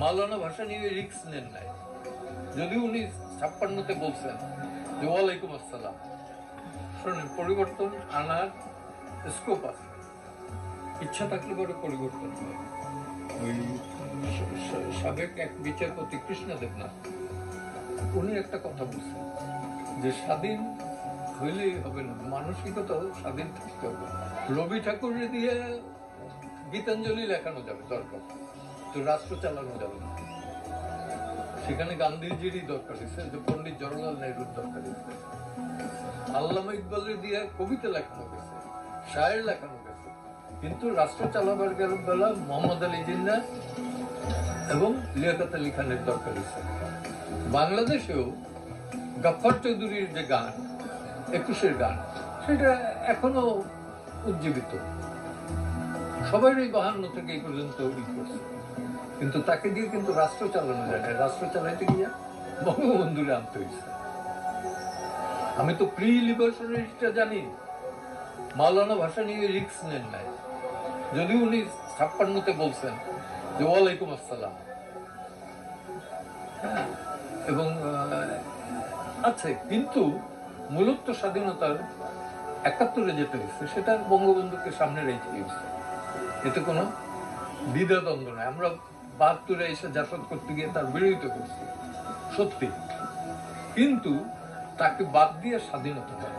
মাওলানা ভাষা নিয়ে রিস্ক নেন নাই, যদি উনি 56-তে বলছেন যে ওয়ালাইকুম আসসালাম। শোনেন, পরিবর্তন আনার স্কোপ আছে, ইচ্ছা থাকলে পরে পরিবর্তন হয়। ওই সাবেক এক বিচারপতি কৃষ্ণদেব নাথ, উনি একটা কথা বলছেন যে স্বাধীন হইলেই হবে না, মানসিকতাও স্বাধীন থাকতে হবে। রবি ঠাকুরের দিয়ে গীতাঞ্জলি লেখানো যাবে দরকার, তো রাষ্ট্র চালানো যাবে না। সেখানে গান্ধীজিরই দরকার হয়েছে, যে পন্ডিত জওহরলাল নেহরুর দরকার হয়েছে। আল্লামা ইকবালের দিয়ে কবিতা লেখানো গেছে, শায়ের লেখানো গেছে, কিন্তু রাষ্ট্র চালাবার গেল বেলা মোহাম্মদ আলী জিন্নাহ এবং লিয়াকত আলী খানের দরকার হয়েছে। বাংলাদেশেও গফফর চৌধুরীর যে গান 21-এর গান, সেটা এখনো উজ্জীবিত, সবাই 52 থেকে এই পর্যন্ত করছে, কিন্তু তাকে দিয়ে কিন্তু রাষ্ট্র চালানো যায় না। রাষ্ট্র চালাইতে গিয়ে বঙ্গবন্ধুরে আনতে হয়েছে। আমি তো প্রি লিবারেশনিস্টটা জানি, মাওলানা ভাষা নিয়ে রিস্ক নেন নাই, যদি উনি 56-তে বলছেন যে ওয়ালাইকুম আসসালাম। এবং আছে, কিন্তু মূলত স্বাধীনতার 71-এ যেটা হয়েছে সেটা বঙ্গবন্ধুকে সামনে রেখে গেছে, এতে কোনো দ্বিধাদ্বন্দ্ব নাই। আমরা 72-এ এসে জাসদ করতে গিয়ে তার বিরোধিতা করছি, সত্যি, কিন্তু তাকে বাদ দিয়ে স্বাধীনতা হয়।